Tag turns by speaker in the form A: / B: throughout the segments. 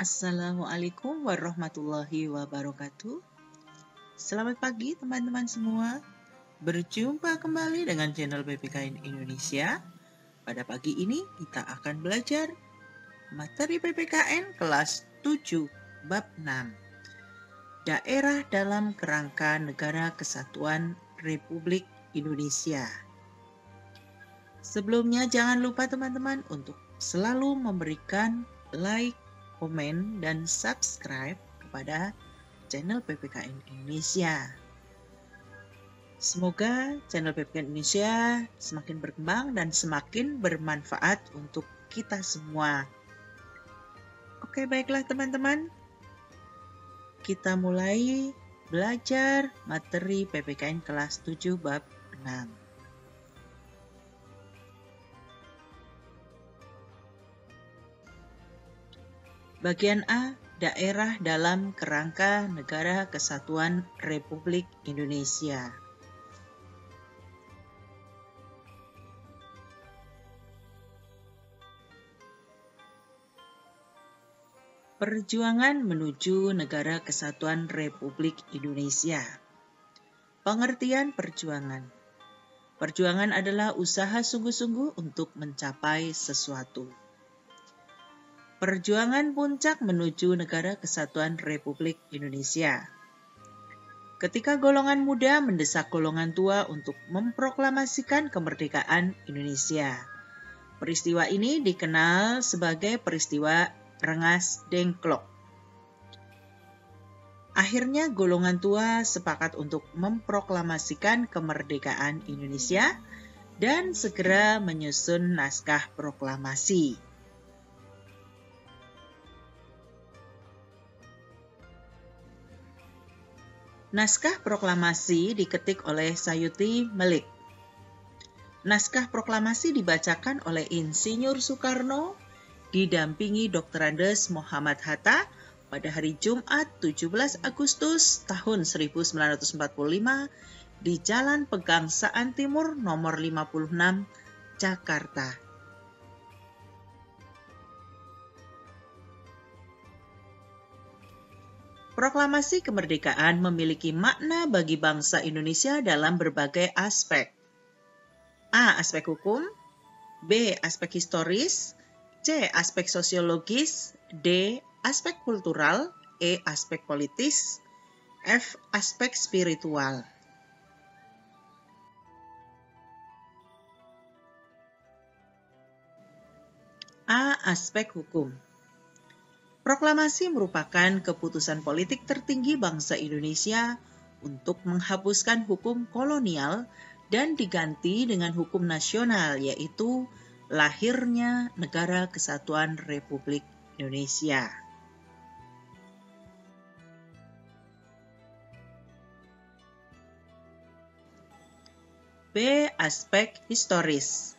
A: Assalamualaikum warahmatullahi wabarakatuh. Selamat pagi teman-teman semua. Berjumpa kembali dengan channel PPKN Indonesia. Pada pagi ini kita akan belajar materi PPKN kelas 7 bab 6. Daerah dalam Kerangka Negara Kesatuan Republik Indonesia. Sebelumnya jangan lupa teman-teman untuk selalu memberikan like, komen, dan subscribe kepada channel PPKN Indonesia. Semoga channel PPKN Indonesia semakin berkembang dan semakin bermanfaat untuk kita semua. Oke, baiklah teman-teman. Kita mulai belajar materi PPKN kelas 7 bab 6. Bagian A, daerah dalam kerangka Negara Kesatuan Republik Indonesia. Perjuangan menuju Negara Kesatuan Republik Indonesia. Pengertian perjuangan. Perjuangan adalah usaha sungguh-sungguh untuk mencapai sesuatu. Perjuangan puncak menuju Negara Kesatuan Republik Indonesia. Ketika golongan muda mendesak golongan tua untuk memproklamasikan kemerdekaan Indonesia. Peristiwa ini dikenal sebagai peristiwa Rengas Dengklok. Akhirnya golongan tua sepakat untuk memproklamasikan kemerdekaan Indonesia dan segera menyusun naskah proklamasi. Naskah proklamasi diketik oleh Sayuti Melik. Naskah proklamasi dibacakan oleh Insinyur Soekarno didampingi Dr. Andes Muhammad Hatta pada hari Jumat 17 Agustus tahun 1945 di Jalan Pegangsaan Timur nomor 56, Jakarta. Proklamasi kemerdekaan memiliki makna bagi bangsa Indonesia dalam berbagai aspek. A. Aspek hukum, B. Aspek historis, C. Aspek sosiologis, D. Aspek kultural, E. Aspek politis, F. Aspek spiritual. A. Aspek hukum. Proklamasi merupakan keputusan politik tertinggi bangsa Indonesia untuk menghapuskan hukum kolonial dan diganti dengan hukum nasional, yaitu lahirnya Negara Kesatuan Republik Indonesia. B. Aspek historis.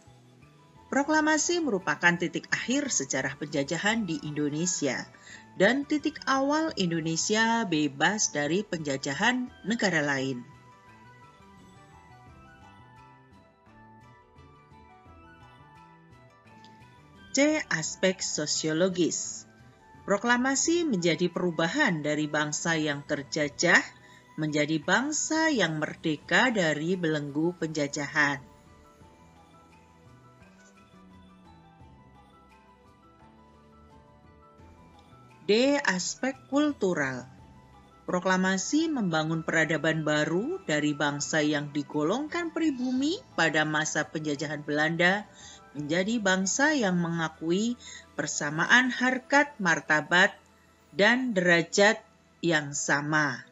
A: Proklamasi merupakan titik akhir sejarah penjajahan di Indonesia dan titik awal Indonesia bebas dari penjajahan negara lain. C. Aspek sosiologis. Proklamasi menjadi perubahan dari bangsa yang terjajah menjadi bangsa yang merdeka dari belenggu penjajahan. D. Aspek kultural. Proklamasi membangun peradaban baru dari bangsa yang digolongkan pribumi pada masa penjajahan Belanda menjadi bangsa yang mengakui persamaan harkat, martabat, dan derajat yang sama.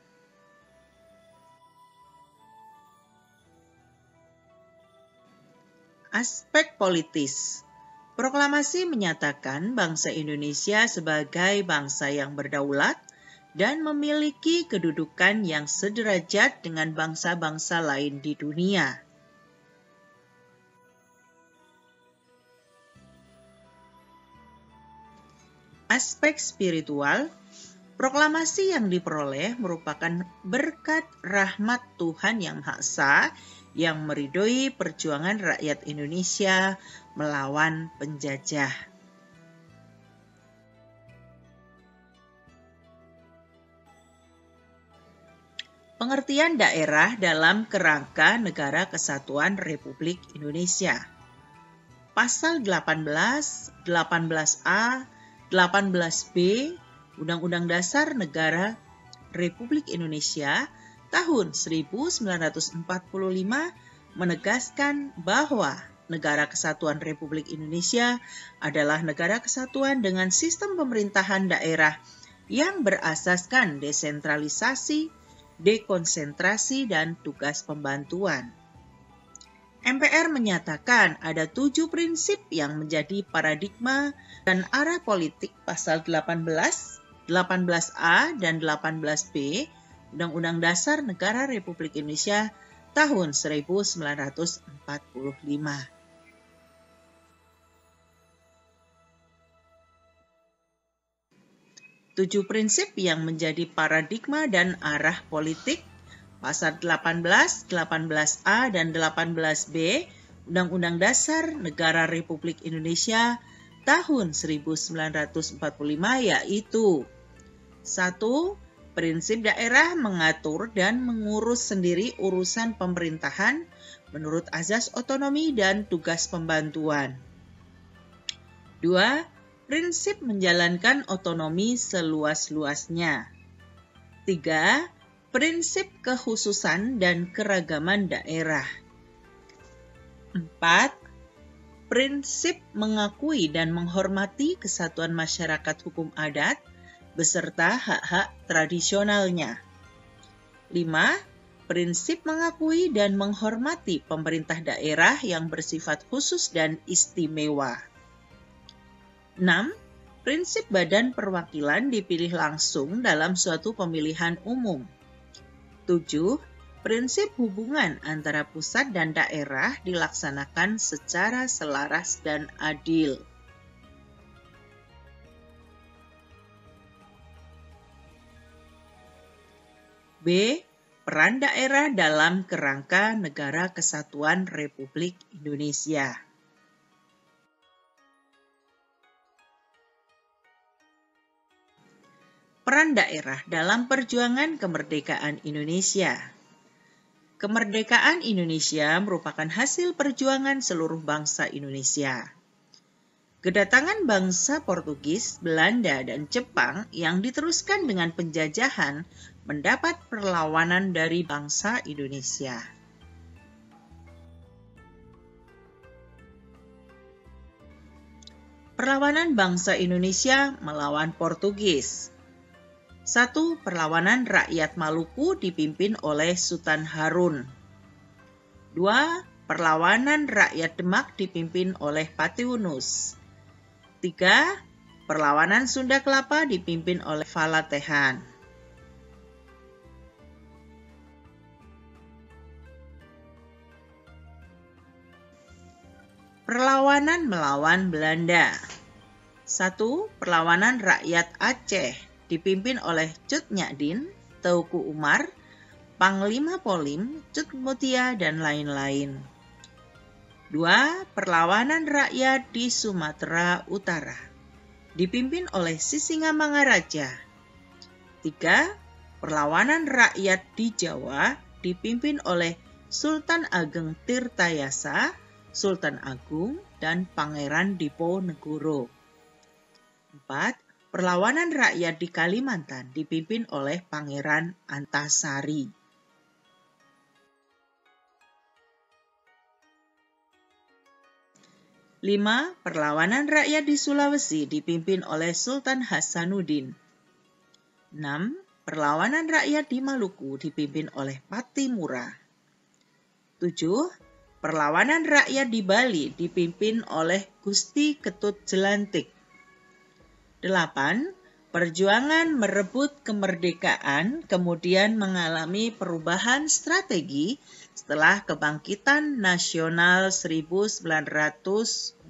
A: Aspek politis. Proklamasi menyatakan bangsa Indonesia sebagai bangsa yang berdaulat dan memiliki kedudukan yang sederajat dengan bangsa-bangsa lain di dunia. Aspek spiritual. Proklamasi yang diperoleh merupakan berkat rahmat Tuhan Yang Maha Esa yang meridhoi perjuangan rakyat Indonesia melawan penjajah. Pengertian daerah dalam kerangka Negara Kesatuan Republik Indonesia. Pasal 18, 18A, 18B Undang-Undang Dasar Negara Republik Indonesia tahun 1945 menegaskan bahwa Negara Kesatuan Republik Indonesia adalah negara kesatuan dengan sistem pemerintahan daerah yang berasaskan desentralisasi, dekonsentrasi, dan tugas pembantuan. MPR menyatakan ada 7 prinsip yang menjadi paradigma dan arah politik pasal 18, 18A, dan 18B Undang-Undang Dasar Negara Republik Indonesia tahun 1945. 7 prinsip yang menjadi paradigma dan arah politik pasal 18, 18A, dan 18B Undang-Undang Dasar Negara Republik Indonesia tahun 1945 yaitu 1. Prinsip daerah mengatur dan mengurus sendiri urusan pemerintahan menurut azas otonomi dan tugas pembantuan. 2. Prinsip menjalankan otonomi seluas-luasnya. 3. Prinsip kekhususan dan keragaman daerah. 4. Prinsip mengakui dan menghormati kesatuan masyarakat hukum adat beserta hak-hak tradisionalnya. 5. Prinsip mengakui dan menghormati pemerintah daerah yang bersifat khusus dan istimewa. 6. Prinsip badan perwakilan dipilih langsung dalam suatu pemilihan umum. 7. Prinsip hubungan antara pusat dan daerah dilaksanakan secara selaras dan adil. B. Peran daerah dalam kerangka Negara Kesatuan Republik Indonesia. Peran daerah dalam perjuangan kemerdekaan Indonesia. Kemerdekaan Indonesia merupakan hasil perjuangan seluruh bangsa Indonesia. Kedatangan bangsa Portugis, Belanda, dan Jepang yang diteruskan dengan penjajahan mendapat perlawanan dari bangsa Indonesia. Perlawanan bangsa Indonesia melawan Portugis. 1. Perlawanan rakyat Maluku dipimpin oleh Sultan Harun. 2. Perlawanan rakyat Demak dipimpin oleh Patiunus. 3. Perlawanan Sunda Kelapa dipimpin oleh Falatehan. Perlawanan melawan Belanda. 1. Perlawanan rakyat Aceh dipimpin oleh Cut Nyadin, Teuku Umar, Panglima Polim, Cut Mutia, dan lain-lain. 2. Perlawanan rakyat di Sumatera Utara dipimpin oleh Sisingamangaraja. 3. Perlawanan rakyat di Jawa dipimpin oleh Sultan Ageng Tirtayasa, Sultan Agung, dan Pangeran Diponegoro. 4. Perlawanan rakyat di Kalimantan dipimpin oleh Pangeran Antasari. 5. Perlawanan rakyat di Sulawesi dipimpin oleh Sultan Hasanuddin. 6. Perlawanan rakyat di Maluku dipimpin oleh Patimura. 7. Perlawanan rakyat di Bali dipimpin oleh Gusti Ketut Jelantik. 8. Perjuangan merebut kemerdekaan kemudian mengalami perubahan strategi setelah kebangkitan nasional 1908.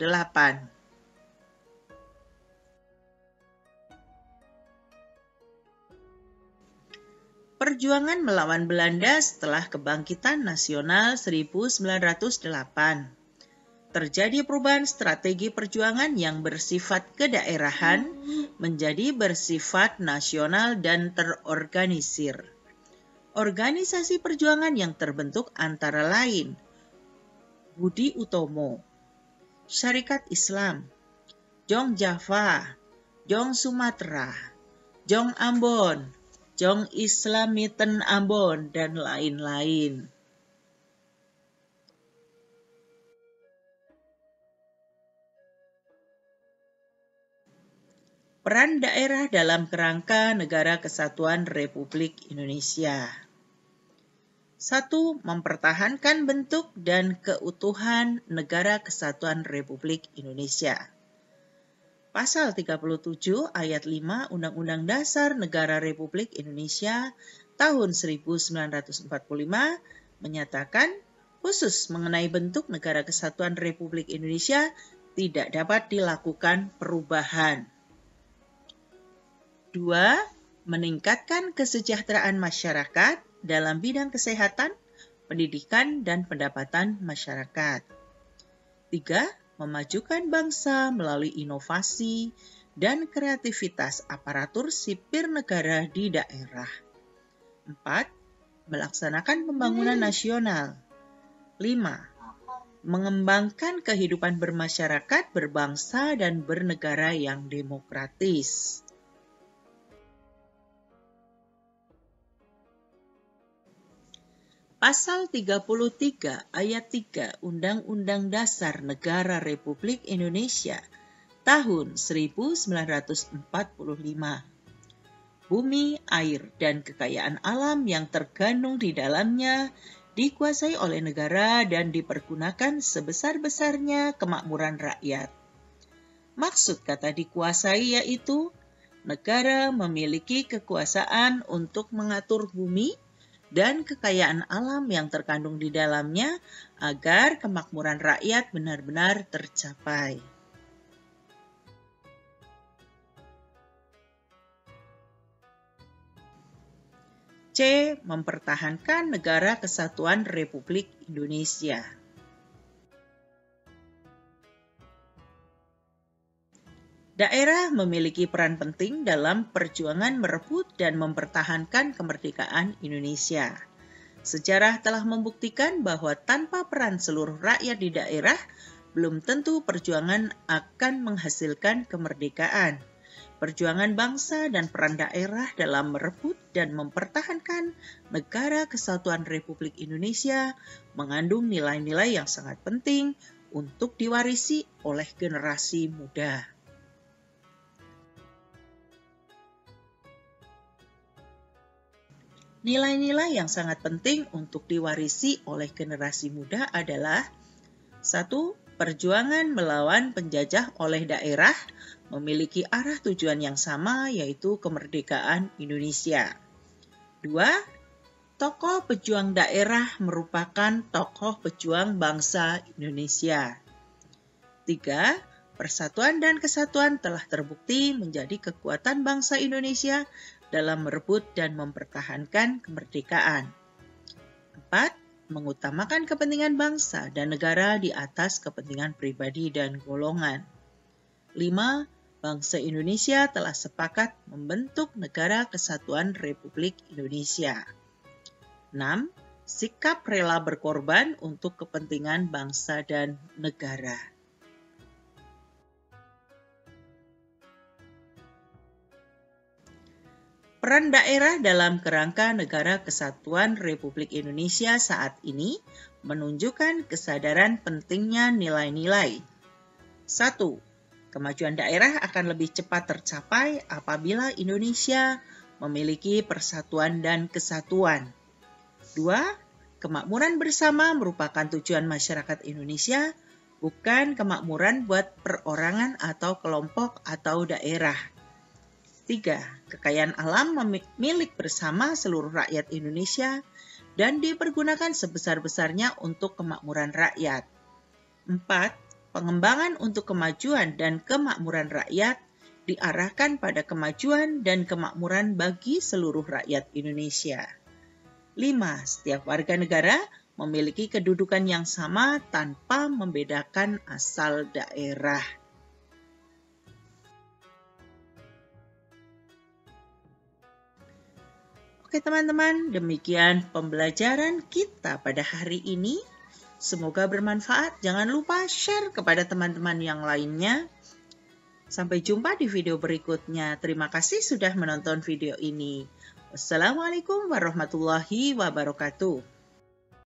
A: Perjuangan melawan Belanda setelah kebangkitan nasional 1908. Terjadi perubahan strategi perjuangan yang bersifat kedaerahan menjadi bersifat nasional dan terorganisir. Organisasi perjuangan yang terbentuk antara lain Budi Utomo, Syarikat Islam, Jong Java, Jong Sumatera, Jong Ambon, Jong Islamiten Ambon, dan lain-lain. Peran daerah dalam kerangka Negara Kesatuan Republik Indonesia. 1. Mempertahankan bentuk dan keutuhan Negara Kesatuan Republik Indonesia. Pasal 37 ayat 5 Undang-Undang Dasar Negara Republik Indonesia tahun 1945 menyatakan khusus mengenai bentuk Negara Kesatuan Republik Indonesia tidak dapat dilakukan perubahan. 2. Meningkatkan kesejahteraan masyarakat dalam bidang kesehatan, pendidikan, dan pendapatan masyarakat. 3. Memajukan bangsa melalui inovasi dan kreativitas aparatur sipil negara di daerah. 4. Melaksanakan pembangunan nasional. 5. Mengembangkan kehidupan bermasyarakat, berbangsa, dan bernegara yang demokratis. Pasal 33 ayat 3 Undang-Undang Dasar Negara Republik Indonesia tahun 1945. Bumi, air, dan kekayaan alam yang terkandung di dalamnya dikuasai oleh negara dan dipergunakan sebesar-besarnya kemakmuran rakyat. Maksud kata dikuasai yaitu negara memiliki kekuasaan untuk mengatur bumi dan kekayaan alam yang terkandung di dalamnya agar kemakmuran rakyat benar-benar tercapai. C. Mempertahankan Negara Kesatuan Republik Indonesia. Daerah memiliki peran penting dalam perjuangan merebut dan mempertahankan kemerdekaan Indonesia. Sejarah telah membuktikan bahwa tanpa peran seluruh rakyat di daerah, belum tentu perjuangan akan menghasilkan kemerdekaan. Perjuangan bangsa dan peran daerah dalam merebut dan mempertahankan Negara Kesatuan Republik Indonesia mengandung nilai-nilai yang sangat penting untuk diwarisi oleh generasi muda. Nilai-nilai yang sangat penting untuk diwarisi oleh generasi muda adalah 1. Perjuangan melawan penjajah oleh daerah memiliki arah tujuan yang sama yaitu kemerdekaan Indonesia. 2. Tokoh pejuang daerah merupakan tokoh pejuang bangsa Indonesia. 3. Persatuan dan kesatuan telah terbukti menjadi kekuatan bangsa Indonesia dalam merebut dan mempertahankan kemerdekaan. 4. Mengutamakan kepentingan bangsa dan negara di atas kepentingan pribadi dan golongan. 5. Bangsa Indonesia telah sepakat membentuk Negara Kesatuan Republik Indonesia. 6. Sikap rela berkorban untuk kepentingan bangsa dan negara. Peran daerah dalam kerangka Negara Kesatuan Republik Indonesia saat ini menunjukkan kesadaran pentingnya nilai-nilai. 1. Kemajuan daerah akan lebih cepat tercapai apabila Indonesia memiliki persatuan dan kesatuan. 2. Kemakmuran bersama merupakan tujuan masyarakat Indonesia, bukan kemakmuran buat perorangan atau kelompok atau daerah. 3. Kekayaan alam milik bersama seluruh rakyat Indonesia dan dipergunakan sebesar-besarnya untuk kemakmuran rakyat. 4. Pengembangan untuk kemajuan dan kemakmuran rakyat diarahkan pada kemajuan dan kemakmuran bagi seluruh rakyat Indonesia. 5. Setiap warga negara memiliki kedudukan yang sama tanpa membedakan asal daerah. Oke teman-teman, demikian pembelajaran kita pada hari ini. Semoga bermanfaat. Jangan lupa share kepada teman-teman yang lainnya. Sampai jumpa di video berikutnya. Terima kasih sudah menonton video ini. Wassalamualaikum warahmatullahi wabarakatuh.